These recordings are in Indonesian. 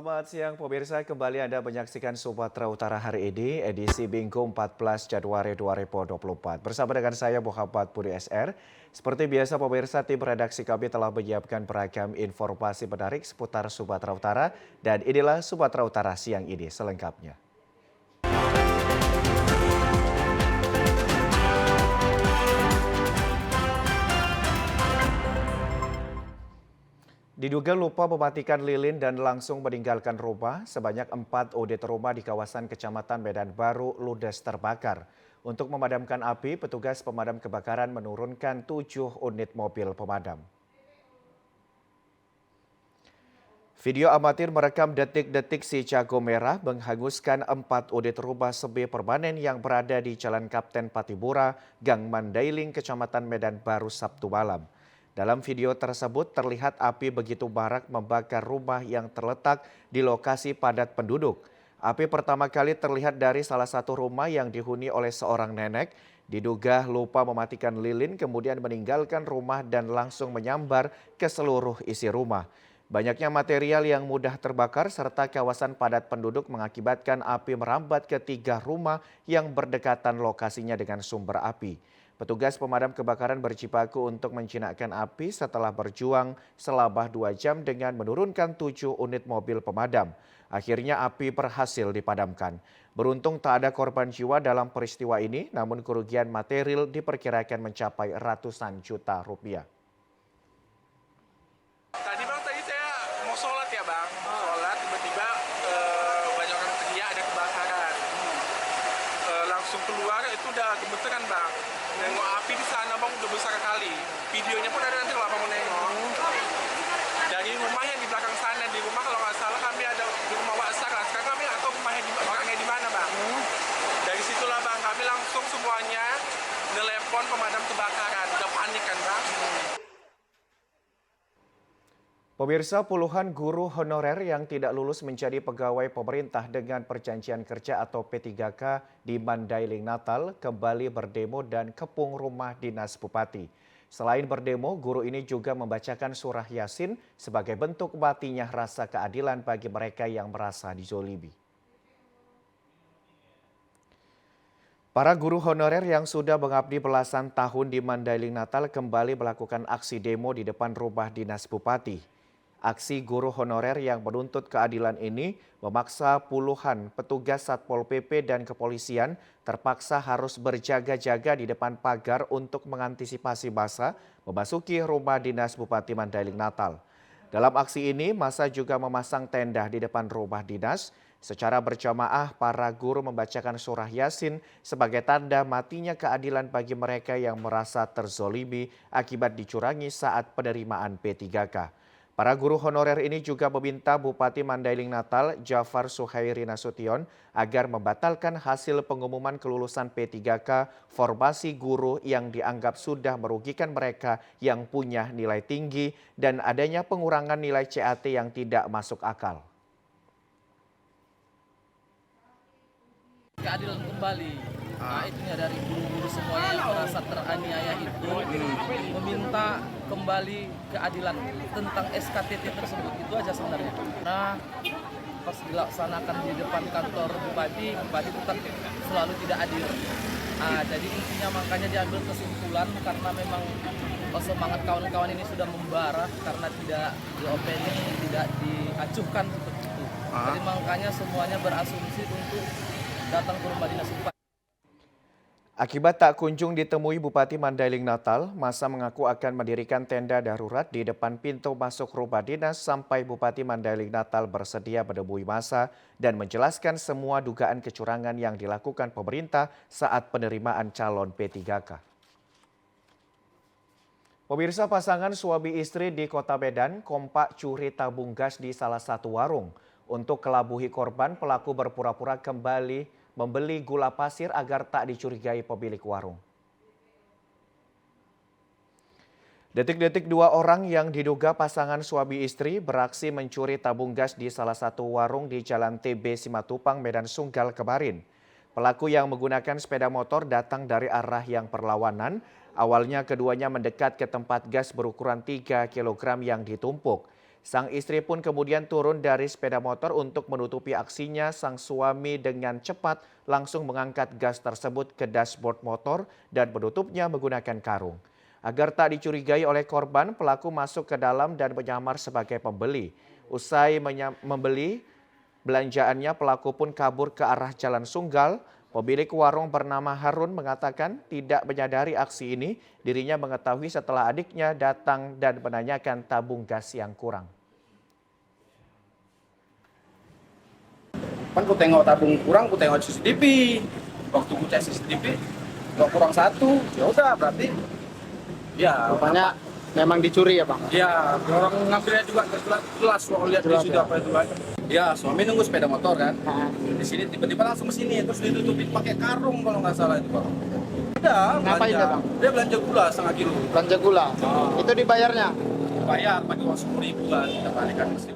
Selamat siang pemirsa, kembali Anda menyaksikan Sumatera Utara hari ini, edisi Minggu 14 Januari 2024. Bersama dengan saya Muhammad Budi SR. Seperti biasa pemirsa, tim redaksi kami telah menyiapkan beragam informasi menarik seputar Sumatera Utara. Dan inilah Sumatera Utara siang ini selengkapnya. Diduga lupa mematikan lilin dan langsung meninggalkan rumah, sebanyak 4 unit rumah di kawasan Kecamatan Medan Baru ludes terbakar. Untuk memadamkan api, petugas pemadam kebakaran menurunkan 7 unit mobil pemadam. Video amatir merekam detik-detik si jago merah menghanguskan 4 unit rumah semi permanen yang berada di Jalan Kapten Patibura, Gang Mandailing, Kecamatan Medan Baru, Sabtu malam. Dalam video tersebut terlihat api begitu marak membakar rumah yang terletak di lokasi padat penduduk. Api pertama kali terlihat dari salah satu rumah yang dihuni oleh seorang nenek. Diduga lupa mematikan lilin kemudian meninggalkan rumah dan langsung menyambar ke seluruh isi rumah. Banyaknya material yang mudah terbakar serta kawasan padat penduduk mengakibatkan api merambat ke 3 rumah yang berdekatan lokasinya dengan sumber api. Petugas pemadam kebakaran berjibaku untuk menjinakkan api setelah berjuang selama 2 jam dengan menurunkan 7 unit mobil pemadam. Akhirnya api berhasil dipadamkan. Beruntung tak ada korban jiwa dalam peristiwa ini, namun kerugian material diperkirakan mencapai ratusan juta rupiah. Tadi saya mau sholat ya bang, sholat tiba-tiba banyak orang teriak ada kebakaran. Langsung keluar itu udah gemeteran bang. Nengok api di sana bang udah besar kali. Videonya pun ada nanti kalau abang mau nengok. Dari rumah yang di belakang sana, di rumah kalau nggak salah kami ada di rumah Waksar lah. Sekarang kami nggak tahu orangnya di mana bang. Dari situlah bang kami langsung semuanya telepon pemadam kebakaran. Udah panik kan bang. Pemirsa, puluhan guru honorer yang tidak lulus menjadi pegawai pemerintah dengan perjanjian kerja atau P3K di Mandailing Natal kembali berdemo dan kepung rumah dinas Bupati. Selain berdemo, guru ini juga membacakan surah Yasin sebagai bentuk matinya rasa keadilan bagi mereka yang merasa dizolimi. Para guru honorer yang sudah mengabdi belasan tahun di Mandailing Natal kembali melakukan aksi demo di depan rumah dinas Bupati. Aksi guru honorer yang menuntut keadilan ini memaksa puluhan petugas Satpol PP dan kepolisian terpaksa harus berjaga-jaga di depan pagar untuk mengantisipasi massa memasuki rumah dinas Bupati Mandailing Natal. Dalam aksi ini, massa juga memasang tenda di depan rumah dinas. Secara berjamaah, para guru membacakan surah Yasin sebagai tanda matinya keadilan bagi mereka yang merasa terzolimi akibat dicurangi saat penerimaan P3K. Para guru honorer ini juga meminta Bupati Mandailing Natal, Jafar Suhairi Nasution, agar membatalkan hasil pengumuman kelulusan P3K formasi guru yang dianggap sudah merugikan mereka yang punya nilai tinggi dan adanya pengurangan nilai CAT yang tidak masuk akal. Keadilan kembali. Nah, itunya dari guru-guru semuanya yang merasa teraniaya itu meminta kembali keadilan tentang SKTT tersebut. Itu aja sebenarnya. Nah, pas dilaksanakan di depan kantor Bupati tetap selalu tidak adil. Nah, jadi intinya makanya diambil kesimpulan karena memang semangat kawan-kawan ini sudah membara karena tidak diopening, tidak diacuhkan seperti itu. Jadi makanya semuanya berasumsi untuk datang ke rumah dinas Bupati. Akibat tak kunjung ditemui Bupati Mandailing Natal, massa mengaku akan mendirikan tenda darurat di depan pintu masuk rumah dinas sampai Bupati Mandailing Natal bersedia menemui massa dan menjelaskan semua dugaan kecurangan yang dilakukan pemerintah saat penerimaan calon P3K. Pemirsa, pasangan suami istri di Kota Medan kompak curi tabung gas di salah satu warung. Untuk kelabuhi korban, pelaku berpura-pura kembali membeli gula pasir agar tak dicurigai pemilik warung. Detik-detik 2 orang yang diduga pasangan suami istri beraksi mencuri tabung gas di salah satu warung di Jalan TB Simatupang, Medan Sunggal kemarin. Pelaku yang menggunakan sepeda motor datang dari arah yang berlawanan. Awalnya keduanya mendekat ke tempat gas berukuran 3 kg yang ditumpuk. Sang istri pun kemudian turun dari sepeda motor untuk menutupi aksinya. Sang suami dengan cepat langsung mengangkat gas tersebut ke dashboard motor dan menutupnya menggunakan karung. Agar tak dicurigai oleh korban, pelaku masuk ke dalam dan menyamar sebagai pembeli. Usai membeli belanjaannya, pelaku pun kabur ke arah Jalan Sunggal. Pemilik warung bernama Harun mengatakan tidak menyadari aksi ini. Dirinya mengetahui setelah adiknya datang dan menanyakan tabung gas yang kurang. Kan ku tengok tabung kurang, ku tengok CCTV. Waktu ku cek CCTV, nggak kurang satu. Ya udah berarti. Ya, Rupanya memang dicuri ya Bang? ya orang ngambilnya juga jelas kalau lihat di situ apa itu kan. Ya, suami nunggu sepeda motor kan. Di sini tiba-tiba langsung ke sini, terus ditutupin pakai karung kalau nggak salah itu Bang. Ada Ngapain belanja. dia, Bang? Dia belanja gula setengah kilo. Belanja gula. Itu dibayarnya? Bayar pakai uang 10.000 kan, kita balikan mesti.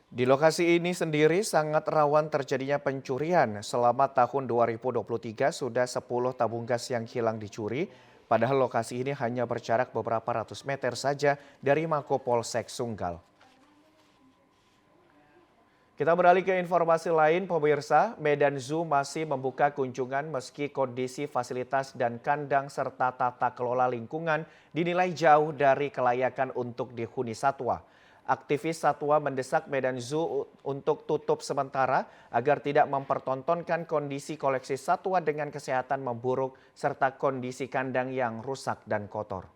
Di lokasi ini sendiri sangat rawan terjadinya pencurian. Selama tahun 2023 sudah 10 tabung gas yang hilang dicuri. Padahal lokasi ini hanya berjarak beberapa ratus meter saja dari Mako Polsek Sunggal. Kita beralih ke informasi lain, pemirsa. Medan Zoo masih membuka kunjungan meski kondisi fasilitas dan kandang serta tata kelola lingkungan dinilai jauh dari kelayakan untuk dihuni satwa. Aktivis satwa mendesak Medan Zoo untuk tutup sementara agar tidak mempertontonkan kondisi koleksi satwa dengan kesehatan memburuk serta kondisi kandang yang rusak dan kotor.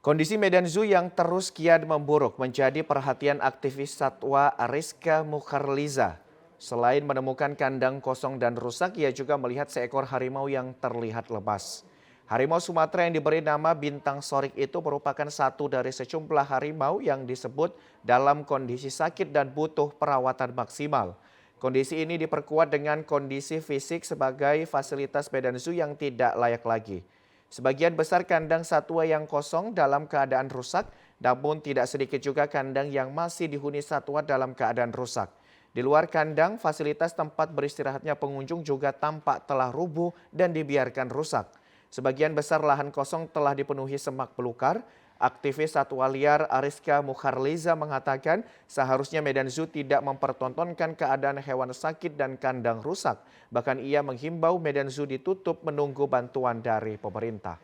Kondisi Medan Zoo yang terus kian memburuk menjadi perhatian aktivis satwa Rizka Mukharliza. Selain menemukan kandang kosong dan rusak, ia juga melihat seekor harimau yang terlihat lemas. Harimau Sumatera yang diberi nama Bintang Sorik itu merupakan satu dari sejumlah harimau yang disebut dalam kondisi sakit dan butuh perawatan maksimal. Kondisi ini diperkuat dengan kondisi fisik sebagai fasilitas Medan Zoo yang tidak layak lagi. Sebagian besar kandang satwa yang kosong dalam keadaan rusak, namun tidak sedikit juga kandang yang masih dihuni satwa dalam keadaan rusak. Di luar kandang, fasilitas tempat beristirahatnya pengunjung juga tampak telah rubuh dan dibiarkan rusak. Sebagian besar lahan kosong telah dipenuhi semak belukar. Aktivis satwa liar Rizka Mukharliza mengatakan seharusnya Medan Zoo tidak mempertontonkan keadaan hewan sakit dan kandang rusak. Bahkan ia menghimbau Medan Zoo ditutup menunggu bantuan dari pemerintah.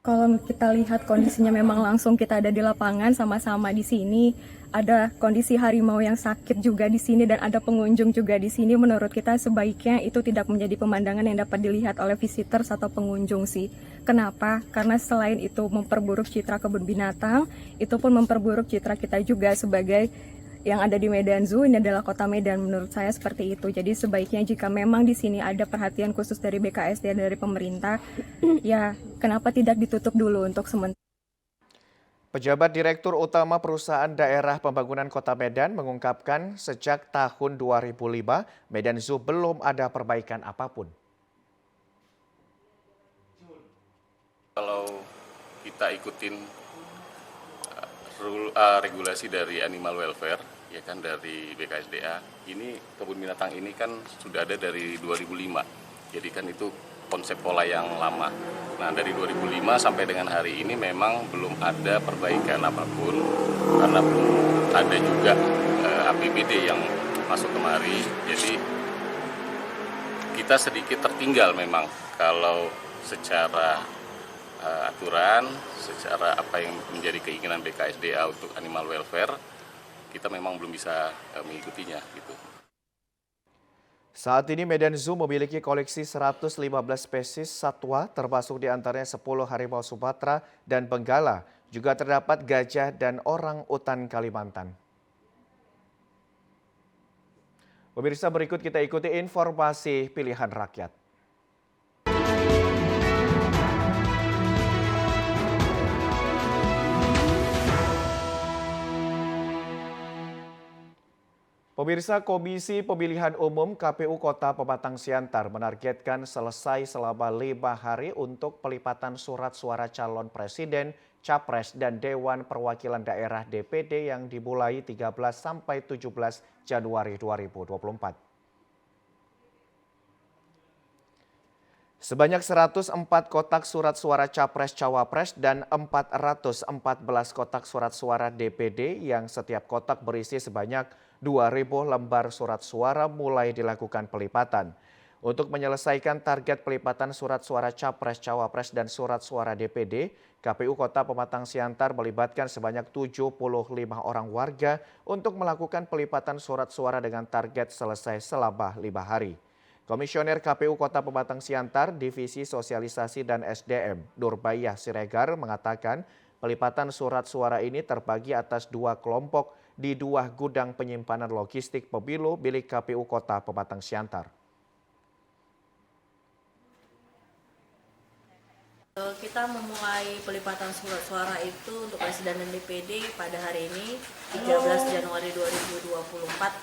Kalau kita lihat kondisinya memang langsung kita ada di lapangan sama-sama di sini, ada kondisi harimau yang sakit juga di sini dan ada pengunjung juga di sini. Menurut kita sebaiknya itu tidak menjadi pemandangan yang dapat dilihat oleh visitors atau pengunjung sih. Kenapa? Karena selain itu memperburuk citra kebun binatang, itu pun memperburuk citra kita juga sebagai yang ada di Medan Zoo. Ini adalah kota Medan, menurut saya seperti itu. Jadi sebaiknya jika memang di sini ada perhatian khusus dari BKSD dan dari pemerintah, ya kenapa tidak ditutup dulu untuk sementara. Pejabat Direktur Utama Perusahaan Daerah Pembangunan Kota Medan mengungkapkan sejak tahun 2005 Medan Zoo belum ada perbaikan apapun. Kalau kita ikutin regulasi dari animal welfare, ya kan, dari BKSDA, ini kebun binatang ini kan sudah ada dari 2005. Jadi kan itu konsep pola yang lama. Nah, dari 2005 sampai dengan hari ini memang belum ada perbaikan apapun karena belum ada juga APBD yang masuk kemari. Jadi kita sedikit tertinggal memang kalau secara aturan, secara apa yang menjadi keinginan BKSDA untuk animal welfare, kita memang belum bisa mengikutinya gitu. Saat ini Medan Zoo memiliki koleksi 115 spesies satwa, termasuk diantaranya 10 harimau Sumatera dan Benggala. Juga terdapat gajah dan orang utan Kalimantan. Pemirsa, berikut kita ikuti informasi pilihan rakyat. Pemirsa, Komisi Pemilihan Umum KPU Kota Pematang Siantar menargetkan selesai selama 5 hari untuk pelipatan surat suara calon presiden, capres, dan Dewan Perwakilan Daerah DPD yang dimulai 13 sampai 17 Januari 2024. Sebanyak 104 kotak surat suara Capres-Cawapres dan 414 kotak surat suara DPD yang setiap kotak berisi sebanyak 2.000 lembar surat suara mulai dilakukan pelipatan. Untuk menyelesaikan target pelipatan surat suara Capres-Cawapres dan surat suara DPD, KPU Kota Pematang Siantar melibatkan sebanyak 75 orang warga untuk melakukan pelipatan surat suara dengan target selesai selama 5 hari. Komisioner KPU Kota Pematang Siantar, Divisi Sosialisasi dan SDM, Nurbaiyah Siregar mengatakan pelipatan surat suara ini terbagi atas 2 kelompok di 2 gudang penyimpanan logistik pemilu milik KPU Kota Pematang Siantar. Kita memulai pelipatan surat suara itu untuk Presiden dan DPD pada hari ini 13 Januari 2024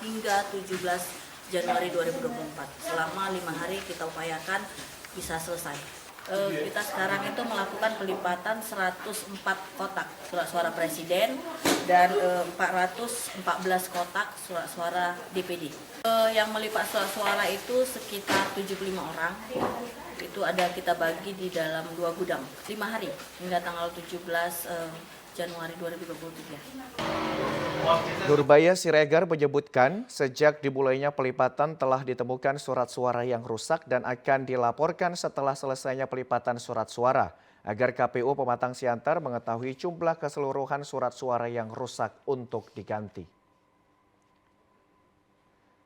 hingga 17 Januari 2024. Selama 5 hari kita upayakan bisa selesai. Kita sekarang itu melakukan pelipatan 104 kotak surat suara Presiden dan 414 kotak surat suara DPD. Yang melipat surat suara itu sekitar 75 orang. Itu ada kita bagi di dalam 2 gudang 5 hari hingga tanggal 17 Januari 2023. Nurbaiyah Siregar menyebutkan sejak dimulainya pelipatan telah ditemukan surat suara yang rusak dan akan dilaporkan setelah selesainya pelipatan surat suara agar KPU Pematang Siantar mengetahui jumlah keseluruhan surat suara yang rusak untuk diganti.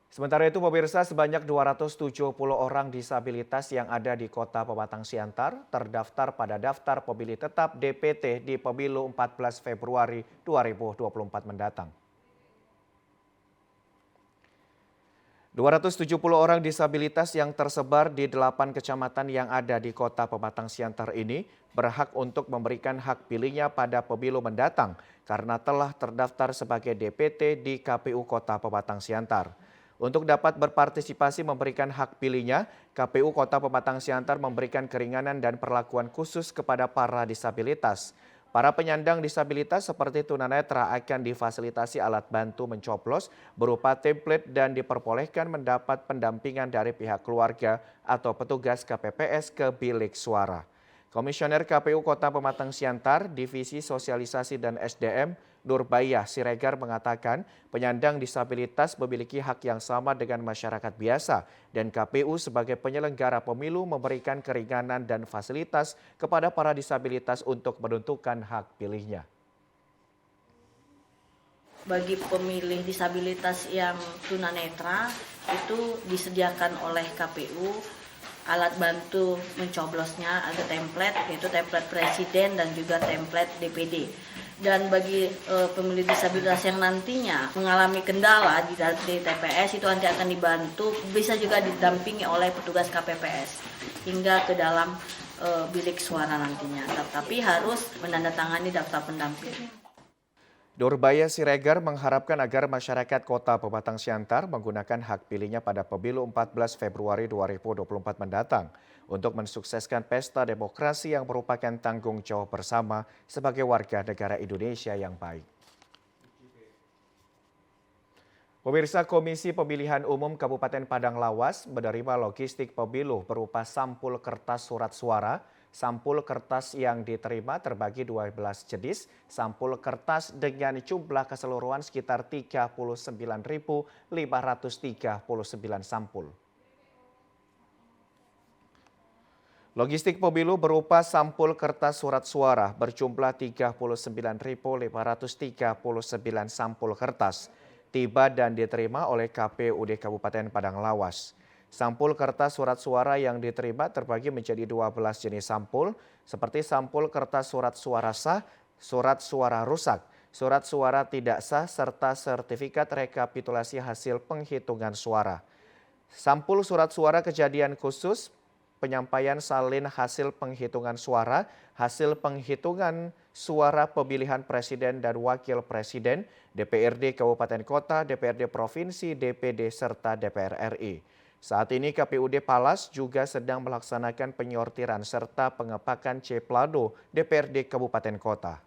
Sementara itu pemirsa, sebanyak 270 orang disabilitas yang ada di Kota Pematang Siantar terdaftar pada daftar pemilih tetap DPT di Pemilu 14 Februari 2024 mendatang. 270 orang disabilitas yang tersebar di 8 kecamatan yang ada di Kota Pematang Siantar ini berhak untuk memberikan hak pilihnya pada pemilu mendatang karena telah terdaftar sebagai DPT di KPU Kota Pematang Siantar. Untuk dapat berpartisipasi memberikan hak pilihnya, KPU Kota Pematang Siantar memberikan keringanan dan perlakuan khusus kepada para disabilitas. Para penyandang disabilitas seperti tunanetra akan difasilitasi alat bantu mencoblos berupa template dan diperbolehkan mendapat pendampingan dari pihak keluarga atau petugas KPPS ke bilik suara. Komisioner KPU Kota Pematang Siantar, Divisi Sosialisasi dan SDM, Nurbaiyah Siregar mengatakan penyandang disabilitas memiliki hak yang sama dengan masyarakat biasa dan KPU sebagai penyelenggara pemilu memberikan keringanan dan fasilitas kepada para disabilitas untuk menentukan hak pilihnya. Bagi pemilih disabilitas yang tunanetra itu disediakan oleh KPU alat bantu mencoblosnya, ada template yaitu template presiden dan juga template DPD. Dan bagi pemilih disabilitas yang nantinya mengalami kendala di TPS itu nanti akan dibantu, bisa juga didampingi oleh petugas KPPS hingga ke dalam bilik suara nantinya. Tapi harus menandatangani daftar pendamping. Nurbaiyah Siregar mengharapkan agar masyarakat Kota Pematang Siantar menggunakan hak pilihnya pada pemilu 14 Februari 2024 mendatang untuk mensukseskan pesta demokrasi yang merupakan tanggung jawab bersama sebagai warga negara Indonesia yang baik. Pemirsa, Komisi Pemilihan Umum Kabupaten Padang Lawas menerima logistik pemilu berupa sampul kertas surat suara. Sampul kertas yang diterima terbagi 12 jenis, sampul kertas dengan jumlah keseluruhan sekitar 39.539 sampul. Logistik pemilu berupa sampul kertas surat suara berjumlah 39.539 sampul kertas, tiba dan diterima oleh KPUD Kabupaten Padang Lawas. Sampul kertas surat suara yang diterima terbagi menjadi 12 jenis sampul, seperti sampul kertas surat suara sah, surat suara rusak, surat suara tidak sah, serta sertifikat rekapitulasi hasil penghitungan suara. Sampul surat suara kejadian khusus, penyampaian salin hasil penghitungan suara, hasil penghitungan suara pemilihan presiden dan wakil presiden, DPRD Kabupaten Kota, DPRD Provinsi, DPD, serta DPR RI. Saat ini KPUD Palas juga sedang melaksanakan penyortiran serta pengepakan C Plado DPRD Kabupaten Kota.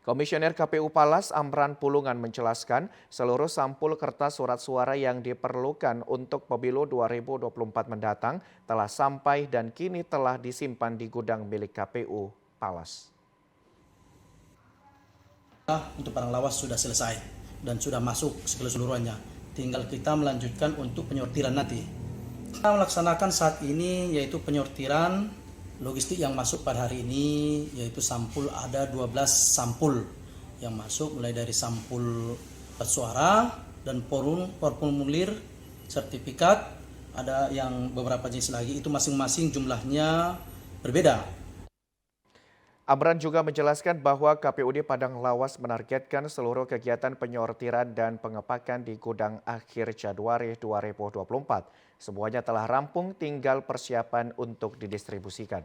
Komisioner KPU Palas Amran Pulungan menjelaskan seluruh sampul kertas surat suara yang diperlukan untuk pemilu 2024 mendatang telah sampai dan kini telah disimpan di gudang milik KPU Palas. Untuk barang lawas sudah selesai dan sudah masuk keseluruhannya. Tinggal kita melanjutkan untuk penyortiran nanti. Kita melaksanakan saat ini yaitu penyortiran logistik yang masuk pada hari ini, yaitu sampul ada 12 sampul yang masuk, mulai dari sampul suara dan formulir sertifikat, ada yang beberapa jenis lagi, itu masing-masing jumlahnya berbeda. Amran juga menjelaskan bahwa KPUD Padang Lawas menargetkan seluruh kegiatan penyortiran dan pengepakan di gudang akhir Januari 2024. Semuanya telah rampung, tinggal persiapan untuk didistribusikan.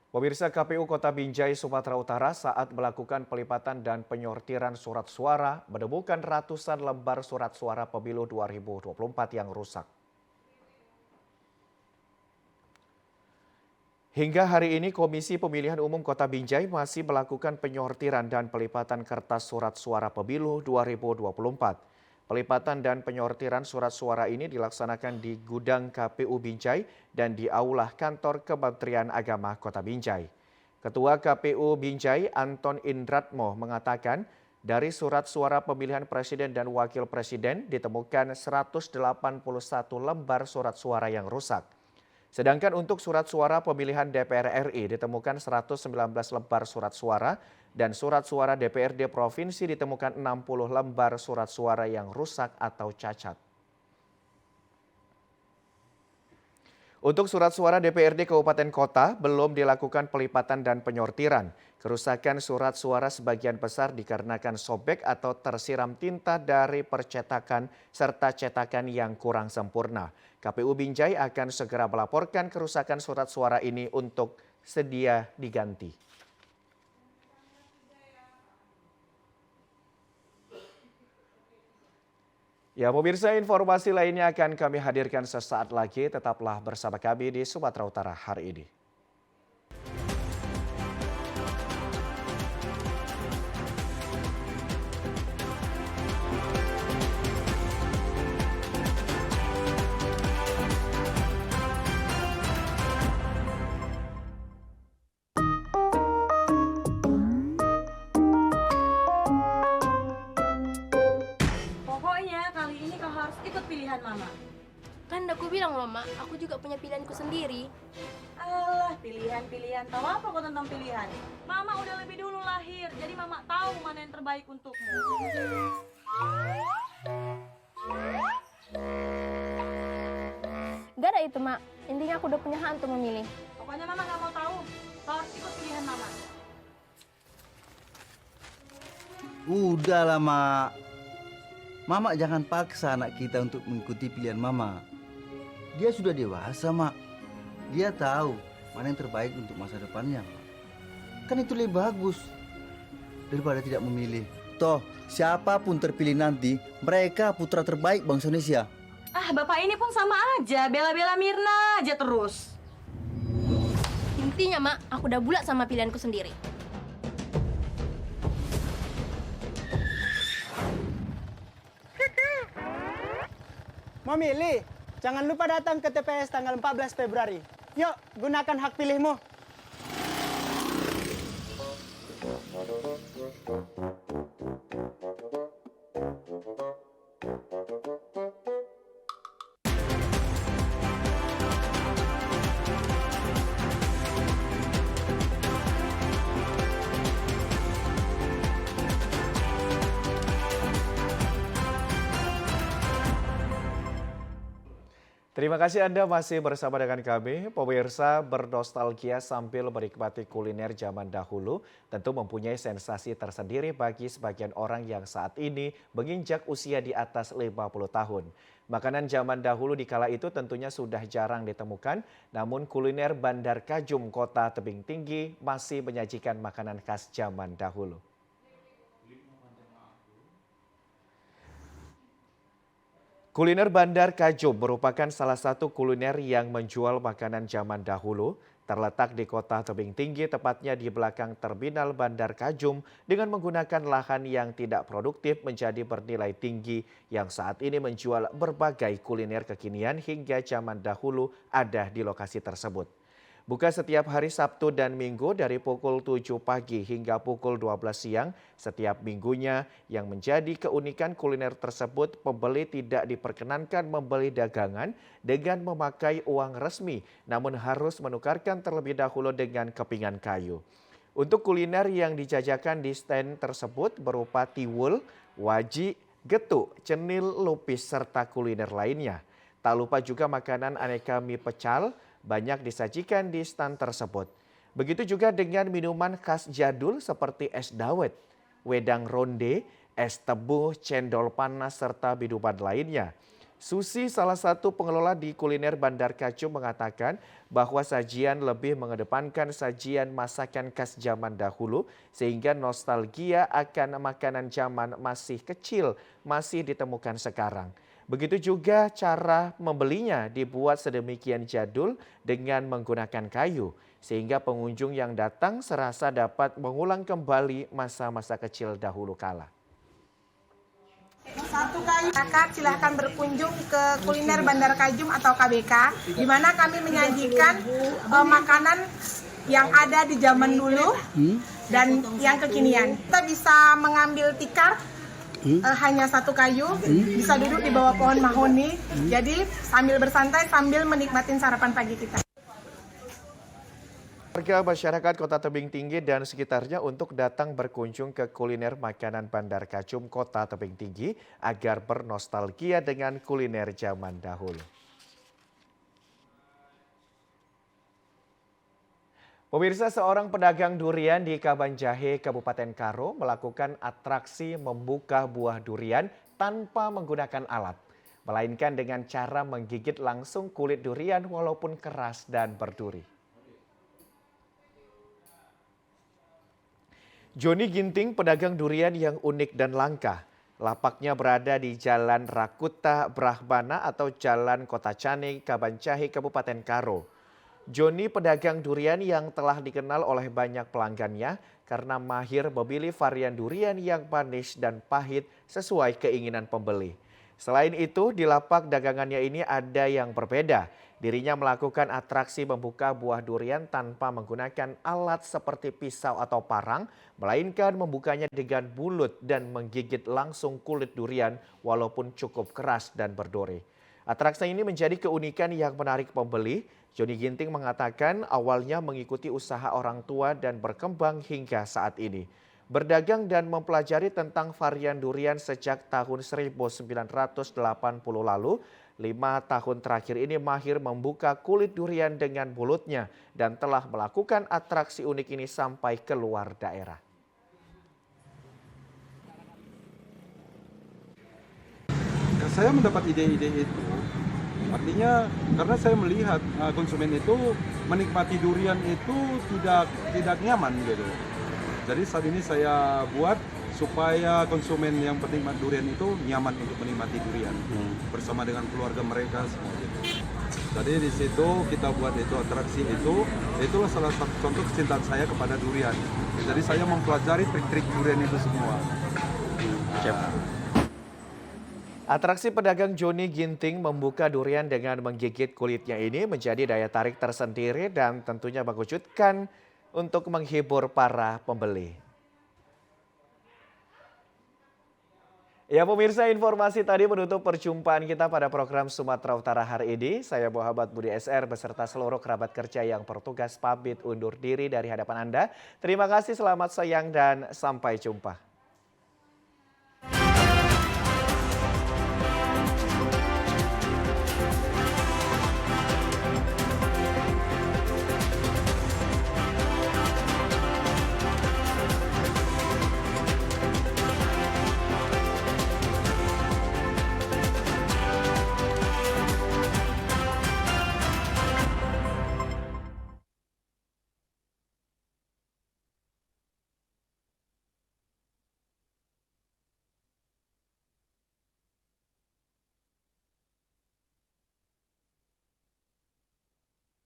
Pemirsa, KPU Kota Binjai, Sumatera Utara saat melakukan pelipatan dan penyortiran surat suara menemukan ratusan lembar surat suara pemilu 2024 yang rusak. Hingga hari ini, Komisi Pemilihan Umum Kota Binjai masih melakukan penyortiran dan pelipatan kertas surat suara pemilu 2024. Pelipatan dan penyortiran surat suara ini dilaksanakan di gudang KPU Binjai dan di aula kantor Kementerian Agama Kota Binjai. Ketua KPU Binjai, Anton Indratmo, mengatakan dari surat suara pemilihan presiden dan wakil presiden ditemukan 181 lembar surat suara yang rusak. Sedangkan untuk surat suara pemilihan DPR RI ditemukan 119 lembar surat suara dan surat suara DPRD Provinsi ditemukan 60 lembar surat suara yang rusak atau cacat. Untuk surat suara DPRD Kabupaten Kota belum dilakukan pelipatan dan penyortiran. Kerusakan surat suara sebagian besar dikarenakan sobek atau tersiram tinta dari percetakan serta cetakan yang kurang sempurna. KPU Binjai akan segera melaporkan kerusakan surat suara ini untuk sedia diganti. Ya, pemirsa, informasi lainnya akan kami hadirkan sesaat lagi. Tetaplah bersama kami di Sumatera Utara hari ini. Kali ini kau harus ikut pilihan Mama. Kan aku bilang Mama, aku juga punya pilihanku sendiri. Alah, pilihan-pilihan. Tahu apa kau tentang pilihan? Mama udah lebih dulu lahir, jadi Mama tahu mana yang terbaik untukmu. Gak ada itu, Mak. Intinya aku udah punya hak untuk memilih. Pokoknya Mama gak mau tahu. Kau harus ikut pilihan Mama. Udahlah, Mak. Mama jangan paksa anak kita untuk mengikuti pilihan Mama. Dia sudah dewasa, Mak. Dia tahu mana yang terbaik untuk masa depannya, Mak. Kan itu lebih bagus daripada tidak memilih. Toh, siapapun terpilih nanti, mereka putra terbaik bangsa Indonesia. Ah, Bapak ini pun sama aja, bela-bela Mirna aja terus. Intinya, Mak, aku udah bulat sama pilihanku sendiri. Memilih, jangan lupa datang ke TPS tanggal 14 Februari. Yuk, gunakan hak pilihmu. Terima kasih Anda masih bersama dengan kami. Pemirsa, bernostalgia sambil menikmati kuliner zaman dahulu tentu mempunyai sensasi tersendiri bagi sebagian orang yang saat ini menginjak usia di atas 50 tahun. Makanan zaman dahulu di kala itu tentunya sudah jarang ditemukan, namun kuliner Bandar Kajum, Kota Tebing Tinggi masih menyajikan makanan khas zaman dahulu. Kuliner Bandar Kajum merupakan salah satu kuliner yang menjual makanan zaman dahulu. Terletak di kota tebing tinggi, tepatnya di belakang terminal Bandar Kajum, dengan menggunakan lahan yang tidak produktif menjadi bernilai tinggi yang saat ini menjual berbagai kuliner kekinian hingga zaman dahulu ada di lokasi tersebut. Buka setiap hari Sabtu dan Minggu dari pukul 7 pagi hingga pukul 12 siang setiap minggunya. Yang menjadi keunikan kuliner tersebut, pembeli tidak diperkenankan membeli dagangan dengan memakai uang resmi, namun harus menukarkan terlebih dahulu dengan kepingan kayu. Untuk kuliner yang dijajakan di stand tersebut berupa tiwul, waji, getuk, cenil, lupis, serta kuliner lainnya. Tak lupa juga makanan aneka mie pecal banyak disajikan di stand tersebut. Begitu juga dengan minuman khas jadul seperti es dawet, wedang ronde, es tebu, cendol panas, serta minuman lainnya. Susi, salah satu pengelola di kuliner Bandar Kajum, mengatakan bahwa sajian lebih mengedepankan sajian masakan khas zaman dahulu sehingga nostalgia akan makanan zaman masih kecil masih ditemukan sekarang. Begitu juga cara membelinya dibuat sedemikian jadul dengan menggunakan kayu, sehingga pengunjung yang datang serasa dapat mengulang kembali masa-masa kecil dahulu kala. Satu kayu, silahkan berkunjung ke kuliner Bandar Kajum atau KBK, di mana kami menyajikan makanan yang ada di zaman dulu dan yang kekinian. Kita bisa mengambil tikar, hanya satu kayu, bisa duduk di bawah pohon mahoni, jadi sambil bersantai sambil menikmati sarapan pagi kita. Warga masyarakat Kota Tebing Tinggi dan sekitarnya untuk datang berkunjung ke kuliner makanan Bandar Kajum Kota Tebing Tinggi agar bernostalgia dengan kuliner zaman dahulu. Pemirsa, seorang pedagang durian di Kabanjahe, Kabupaten Karo melakukan atraksi membuka buah durian tanpa menggunakan alat, melainkan dengan cara menggigit langsung kulit durian walaupun keras dan berduri. Joni Ginting, pedagang durian yang unik dan langka. Lapaknya berada di Jalan Rakuta Brahmana atau Jalan Kota Cane, Kabanjahe, Kabupaten Karo. Joni pedagang durian yang telah dikenal oleh banyak pelanggannya karena mahir memilih varian durian yang manis dan pahit sesuai keinginan pembeli. Selain itu, di lapak dagangannya ini ada yang berbeda. Dirinya melakukan atraksi membuka buah durian tanpa menggunakan alat seperti pisau atau parang, melainkan membukanya dengan mulut dan menggigit langsung kulit durian walaupun cukup keras dan berduri. Atraksi ini menjadi keunikan yang menarik pembeli. Joni Ginting mengatakan awalnya mengikuti usaha orang tua dan berkembang hingga saat ini. Berdagang dan mempelajari tentang varian durian sejak tahun 1980 lalu, 5 tahun terakhir ini mahir membuka kulit durian dengan mulutnya dan telah melakukan atraksi unik ini sampai keluar daerah. Saya mendapat ide-ide itu, artinya karena saya melihat konsumen itu menikmati durian itu tidak nyaman gitu. Jadi saat ini saya buat supaya konsumen yang penikmat durian itu nyaman untuk menikmati durian bersama dengan keluarga mereka semua gitu. Jadi di situ kita buat itu atraksi itulah salah satu contoh kecintaan saya kepada durian. Jadi saya mempelajari trik-trik durian itu semua. Atraksi pedagang Joni Ginting membuka durian dengan menggigit kulitnya ini menjadi daya tarik tersendiri dan tentunya mengejutkan untuk menghibur para pembeli. Ya pemirsa, informasi tadi menutup perjumpaan kita pada program Sumatera Utara hari ini. Saya Muhammad Budi SR beserta seluruh kerabat kerja yang bertugas pamit undur diri dari hadapan Anda. Terima kasih, selamat siang dan sampai jumpa.